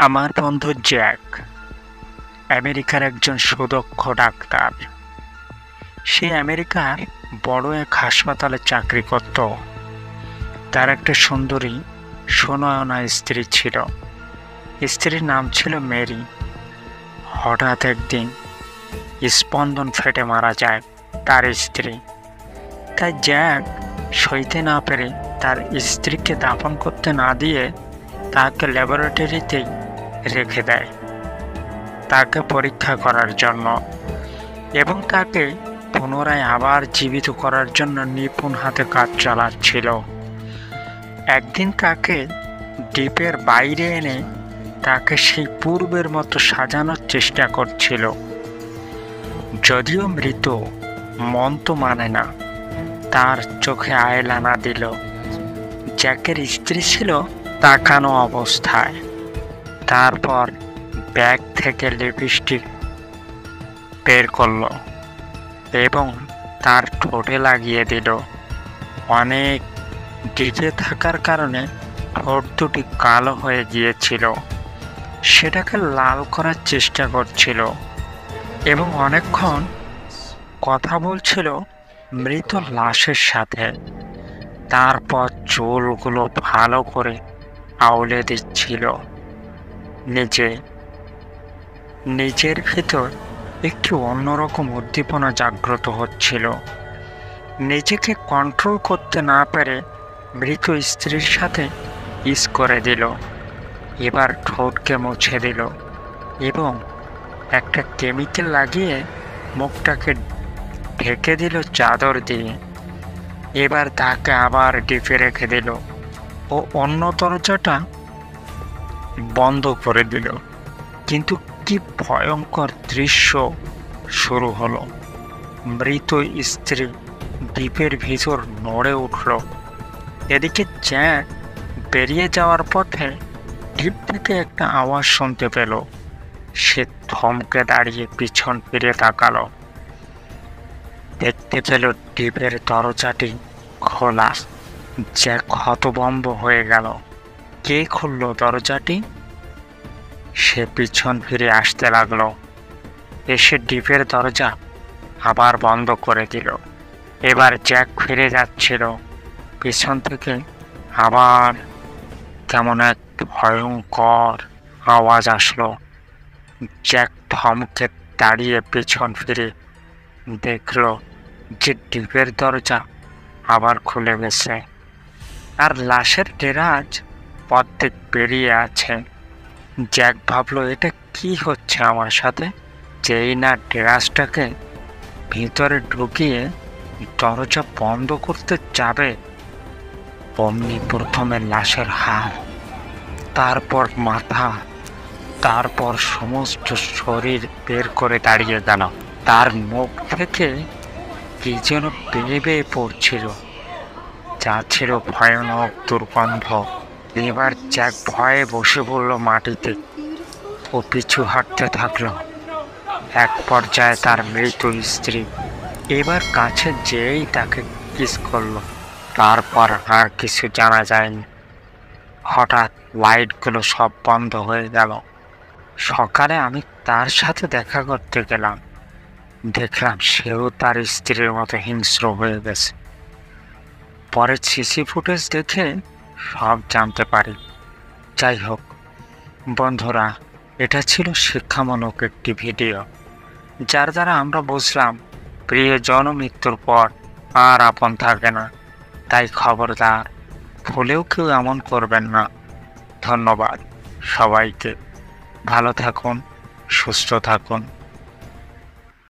আমার বন্ধু জ্যাক আমেরিকার একজন সুদক্ষ ডাক্তার। সে আমেরিকার বড় এক হাসপাতালে চাকরি করত। তার একটা সুন্দরী সুনয়না স্ত্রী ছিল। স্ত্রীর নাম ছিল মেরি। হঠাৎ একদিন স্পন্দন ফেটে মারা যায় তার স্ত্রী। তাই জ্যাক সইতে না পেরে তার স্ত্রীকে দাফন করতে না দিয়ে তাকে ল্যাবরেটরিতেই রেখে দেয় তাকে পরীক্ষা করার জন্য এবং তাকে পুনরায় আবার জীবিত করার জন্য নিপুণ হাতে কাজ চালাচ্ছিল। একদিন তাকে দ্বীপের বাইরে এনে তাকে সেই পূর্বের মতো সাজানোর চেষ্টা করছিল। যদিও মৃত, মন তো মানে না, তার চোখে আয়লানা দিল। জ্যাকের স্ত্রী ছিল তাকানো অবস্থায়। তারপর ব্যাগ থেকে লিপস্টিক বের করল এবং তার ঠোঁটে লাগিয়ে দিল। অনেক ডিজে থাকার কারণে ঠোঁট দুটি কালো হয়ে গিয়েছিল। সেটাকে লাল করার চেষ্টা করছিল এবং অনেকক্ষণ কথা বলছিল মৃত লাশের সাথে। তারপর চুলগুলো ভালো করে আউলে দিচ্ছিল। নিজের ভিতর একটি অন্যরকম উদ্দীপনা জাগ্রত হচ্ছিল। নিজেকে কন্ট্রোল করতে না পেরে মৃত স্ত্রীর সাথে ইস করে দিল। এবার ঠোঁটকে মুছে দিল এবং একটা কেমিক্যাল লাগিয়ে মুখটাকে ঢেকে দিল চাদর দিয়ে। এবার তাকে আবার ডিপে রেখে দিল ও অন্য দরজাটা বন্ধ করে দিল। কিন্তু কি ভয়ঙ্কর দৃশ্য শুরু হলো। মৃত স্ত্রী দ্বীপের ভিতর নড়ে উঠল। এদিকে জ্যাক বেরিয়ে যাওয়ার পথে দ্বীপ থেকে একটা আওয়াজ শুনতে পেল। সে থমকে দাঁড়িয়ে পিছন ফিরে তাকালো। দেখতে পেল দ্বীপের দরজাটি খোলা। জ্যাক হতভম্ব হয়ে গেল। কে খুলল দরজাটি? সে পিছন ফিরে আসতে লাগলো। এসে দ্বীপের দরজা আবার বন্ধ করে দিল। এবার জ্যাক ফিরে যাচ্ছিল। পিছন থেকে আবার কেমন এক ভয়ঙ্কর আওয়াজ আসলো। জ্যাক থমকে দাঁড়িয়ে পিছন ফিরে দেখল যে দ্বীপের দরজা আবার খুলে গেছে আর লাশের ডেরাজ অর্ধেক বেরিয়ে আছে। জ্যাক ভাবলো, এটা কি হচ্ছে আমার সাথে? যেই না ডেরাজটাকে ভিতরে ঢুকিয়ে দরজা বন্ধ করতে যাবে, অমনি প্রথমে লাশের হাড়, তারপর মাথা, তারপর সমস্ত শরীর বের করে দাঁড়িয়ে গেল। তার মুখ থেকে কি যেন বেয়ে বেয়ে পড়ছিল, যা ছিল ভয়ানক দুর্গন্ধ। এবার জ্যাক ভয়ে বসে পড়ল মাটিতে ও পিছু হাঁটতে থাকলো। এক পর্যায়ে তার মৃত স্ত্রী এবার কাছে যেয়েই তাকে কিস করলো। তারপর আর কিছু জানা যায়নি। হঠাৎ লাইটগুলো সব বন্ধ হয়ে গেল। সকালে আমি তার সাথে দেখা করতে গেলাম। দেখলাম সেও তার স্ত্রীর মতো হিংস্র হয়ে গেছে। পরে সিসি ফুটেজ দেখে সব জানতে পারি। যাই হোক বন্ধুরা, এটা ছিল শিক্ষামূলক একটি ভিডিও, যার দ্বারা আমরা বুঝলাম প্রিয়জন মৃত্যুর পর আর আপন থাকে না। তাই খবরদার, ভুলেও কেউ এমন করবেন না। ধন্যবাদ সবাইকে। ভালো থাকুন, সুস্থ থাকুন।